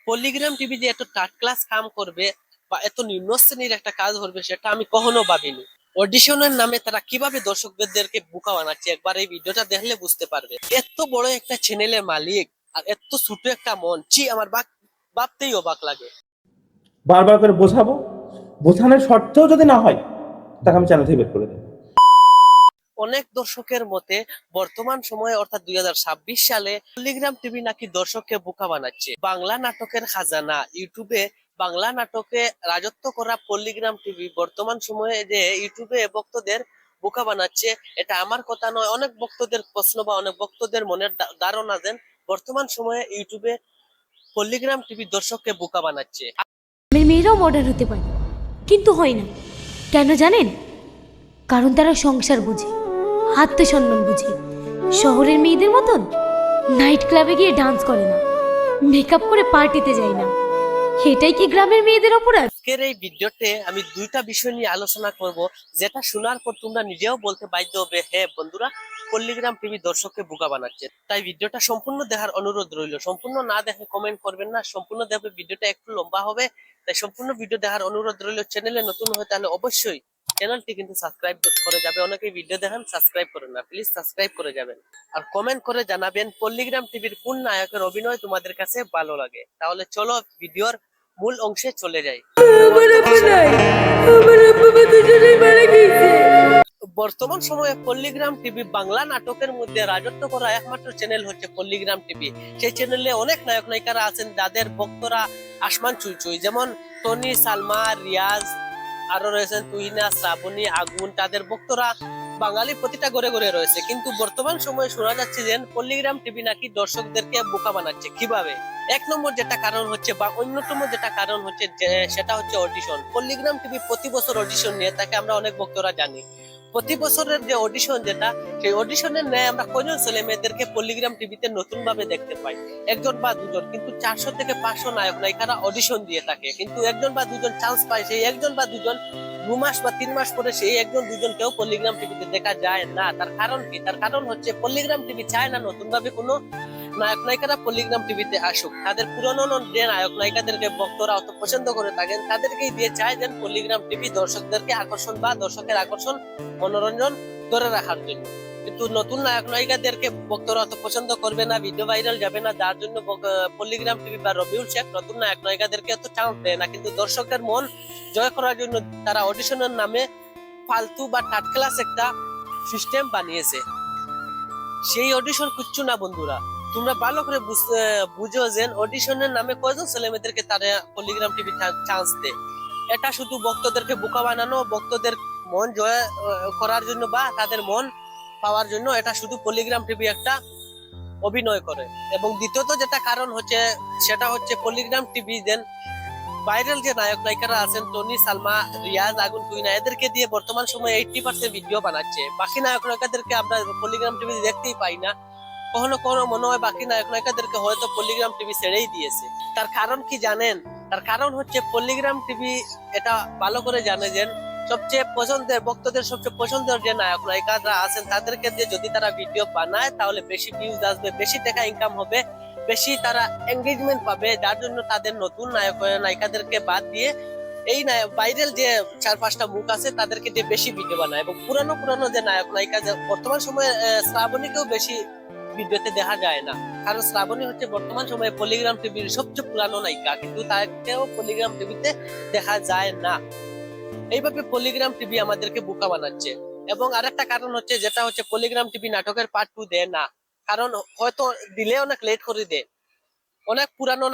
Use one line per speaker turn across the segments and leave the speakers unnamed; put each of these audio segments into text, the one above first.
পল্লিগ্রাম TV যে এত third class কাম করবে বা এত নিম্ন শ্রেণীর একটা কাজ করবে সেটা আমি কখনো ভাবিনি। অডিশনের নামে তারা কিভাবে দর্শকদেরকে বোকা বানাচ্ছে একবার এই ভিডিওটা দেখলে বুঝতে পারবে। এত বড় একটা চ্যানেলের মালিক আর এত ছোট একটা মন, আমার ভাবতেই অবাক লাগে।
বারবার করে বোঝাবো, বোঝানোর সত্ত্বেও যদি না হয় তাকে আমি চ্যানেল থেকে বের করে দেবো।
অনেক দর্শকের মতে বর্তমান সময়ে অর্থাৎ 2026 সালে পল্লিগ্রাম টিভি নাকি দর্শককে বোকা বানাচ্ছে। বাংলা নাটকের খাজানা ইউটিউবে বাংলা নাটকে রাজত্ব করা পল্লিগ্রাম টিভি বর্তমান সময়ে যে ইউটিউবে ভক্তদের বোকা বানাচ্ছে, এটা আমার কথা নয়, অনেক ভক্তদের প্রশ্ন বা অনেক ভক্তদের মনের ধারণা দেন বর্তমান সময়ে ইউটিউবে পল্লিগ্রাম টিভি দর্শককে বোকা বানাচ্ছে।
গ্রামের মেয়েরাও মডার্ন হতে পারে, কিন্তু হয় না। কেন জানেন? কারণ তারা সংসার বুঝে, আত্মসম্মান বুঝে। শহরের মেয়েদের মতন নাইট ক্লাবে গিয়ে ডান্স করে না, মেকআপ করে পার্টিতে যায় না। এটাই কি গ্রামের মেয়েদের অপরাধ?
আজকের এই ভিডিওতে আমি দুইটা বিষয় নিয়ে আলোচনা করব, যেটা শোনার পর তোমরা নিজেও বলতে বাধ্য হবে, হ্যাঁ বন্ধুরা, পল্লিগ্রাম টিভি দর্শককে বোকা বানাচ্ছে। তাই ভিডিওটা সম্পূর্ণ দেখার অনুরোধ রইল। সম্পূর্ণ না দেখে কমেন্ট করবেন না, সম্পূর্ণ দেখবে, ভিডিওটা একটু লম্বা হবে। তাই সম্পূর্ণ ভিডিও দেখার অনুরোধ রইল। চ্যানেলে নতুন হয় তাহলে অবশ্যই চ্যানেলটি কিন্তু সাবস্ক্রাইব করে যাবে। অনেকেই ভিডিও দেখেন সাবস্ক্রাইব করেন না, প্লিজ সাবস্ক্রাইব করে যাবেন। আর কমেন্ট করে জানাবেন পল্লিগ্রাম টিভির কোন নায়কের অভিনয় তোমাদের কাছে ভালো লাগে। তাহলে চলো ভিডিওর মূল অংশে চলে যাই। বর্তমান সময়ে পল্লিগ্রাম টিভি বাংলা নাটকের মধ্যে রাজত্ব করা একমাত্র চ্যানেল হচ্ছে পল্লিগ্রাম টিভি। সেই চ্যানেলে অনেক নায়ক নায়িকারা আছেন যাদের ভক্তরা আসমান ছুঁই ছুঁই, যেমন টনি, সালমা, রিয়াজ, আরো রয়েছেন তুহিনা, শ্রাবণী, আগুন। তাদের ভক্তরা বাঙালি প্রতিটা ঘরে ঘরে রয়েছে। কিন্তু বর্তমান সময়ে শোনা যাচ্ছে যে পল্লিগ্রাম টিভি নাকি দর্শকদেরকে বোকা বানাচ্ছে। কিভাবে? এক নম্বর যেটা কারণ হচ্ছে বা অন্যতম যেটা কারণ হচ্ছে সেটা হচ্ছে অডিশন। পল্লিগ্রাম টিভি প্রতি বছর অডিশন নিয়ে থাকে, আমরা অনেক ভক্তরা জানি। প্রতি বছরের যে অডিশন, যেটা সেই অডিশনের ন্যায় আমরা কয়জন ছেলে মেয়েদেরকে পল্লিগ্রাম টিভিতে নতুন ভাবে দেখতে পাই? একজন বা দুজন, কিন্তু 400 থেকে 500 নায়ক নায়িকারা অডিশন দিয়ে থাকে, কিন্তু একজন বা দুজন চান্স পায়। সেই একজন বা দুজন 2 মাস বা 3 মাস পরে সেই একজন দুজনকেও পল্লিগ্রাম টিভিতে দেখা যায় না। তার কারণ কি? তার কারণ হচ্ছে পল্লিগ্রাম টিভি চায় না নতুন ভাবে কোনো নায়ক নায়িকারা পল্লিগ্রাম টিভিতে আসুক। তাদের পুরনো যে নায়ক নায়িকাদেরকে ভক্তরা অত পছন্দ করে থাকেন তাদেরকেই দিয়ে চায় যেন পল্লিগ্রাম টিভি দর্শকদেরকে আকর্ষণ বা দর্শকের আকর্ষণ, মনোরঞ্জন ধরে রাখার জন্য। কিন্তু নতুন নায়ক নায়িকাদেরকে ভক্তরা অত পছন্দ করবে না, ভিডিও ভাইরাল যাবে না, যার জন্য পল্লিগ্রাম টিভি বা রবিউল শেখ নতুন নায়ক নায়িকাদেরকে এত চান্স দেয় না। কিন্তু দর্শকের মন জয় করার জন্য তারা অডিশনের নামে ফালতু বা থার্ড ক্লাস একটা সিস্টেম বানিয়েছে। সেই অডিশন কিচ্ছু না বন্ধুরা, তোমরা ভালো করে বুঝো যে অডিশনের নামে কয়জন ছেলে মেয়েদেরকে তারা পল্লিগ্রাম টিভি চান্স দেয়। এটা শুধু ভক্তদেরকে বোকা বানানো, ভক্তদের মন জয় করার জন্য বা তাদের মন পাওয়ার জন্য এটা শুধু পল্লিগ্রাম টিভি একটা অভিনয় করে। এবং দ্বিতীয়ত যেটা কারণ হচ্ছে সেটা হচ্ছে পল্লিগ্রাম টিভি দেন ভাইরাল যে নায়ক নায়িকারা আছেন টনি, সালমা, রিয়াজ, আগুন, তুহিনা, এদেরকে দিয়ে বর্তমান সময়ে 80% ভিডিও বানাচ্ছে। বাকি নায়ক নায়িকাদেরকে আমরা পল্লিগ্রাম টিভি দেখতেই পাই না। কখনো কখনো মনে হয় বাকি নায়ক নায়িকাদেরকে হয়তো পল্লিগ্রাম টিভি ছেড়েই দিয়েছে। তার কারণ কি জানেন? তার কারণ হচ্ছে পল্লিগ্রাম টিভি এটা ভালো করে জানে যে সবচেয়ে পছন্দের ভক্তদের সবচেয়ে পছন্দের যে নায়ক নায়িকারা আছেন তাদেরকে দিয়ে যদি তারা ভিডিও বানায় তাহলে বেশি ভিউজ আসবে, বেশি টাকা ইনকাম হবে, বেশি তারা এঙ্গেজমেন্ট পাবে। যার জন্য তাদের নতুন নায়ক নায়িকাদেরকে বাদ দিয়ে এই ভাইরাল যে 4-5টা মুখ আছে তাদেরকে দিয়ে বেশি ভিডিও বানায়। এবং পুরানো পুরানো যে নায়ক নায়িকা, বর্তমান সময়ে শ্রাবণীকেও বেশি ভিডিওতে দেখা যায় না, কারণ শ্রাবণী হচ্ছে বর্তমান সময়ে পল্লিগ্রাম টিভির সবচেয়ে পুরানো নায়িকা, কিন্তু তাকেও পল্লিগ্রাম টিভিতে দেখা যায় না। এইভাবে পল্লিগ্রাম টিভি আমাদেরকে বোকা বানাচ্ছে। এবং আরেকটা কারণ হচ্ছে যেটা হচ্ছে পল্লিগ্রাম টিভি নাটকের পার্ট 2 দেয় না, কারণ হয়তো দিলে অনেক লেট করে দেয়। অনেক পুরানো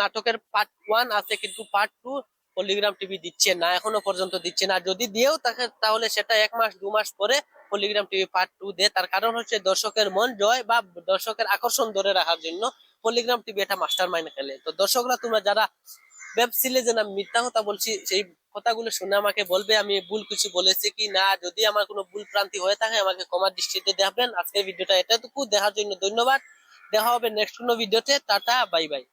নাটকের পার্ট 1 আছে, কিন্তু পার্ট 2 পল্লিগ্রাম টিভি দিচ্ছে না, এখনো পর্যন্ত দিচ্ছে না। যদি দিয়েও থাকে তাহলে সেটা 1 মাস 2 মাস পরে পল্লিগ্রাম টিভি পার্ট 2 দেয়। তার কারণ হচ্ছে দর্শকের মন জয় বা দর্শকের আকর্ষণ ধরে রাখার জন্য পল্লিগ্রাম টিভি এটা মাস্টার মাইন্ড খেলে। তো দর্শকরা তোমরা যারা ভাবছিলে যে না মিথ্যা কথা বলছি, সেই কথাগুলো শুনে আমাকে বলবে আমি ভুল কিছু বলেছি কি না। যদি আমার কোনো ভুল প্রান্তি হয়ে থাকে আমাকে ক্ষমার দৃষ্টিতে দেখবেন। আজকের ভিডিওটা এতটুকু দেখার জন্য ধন্যবাদ। দেখা হবে নেক্সট কোনো ভিডিওতে। Tata, bye bye.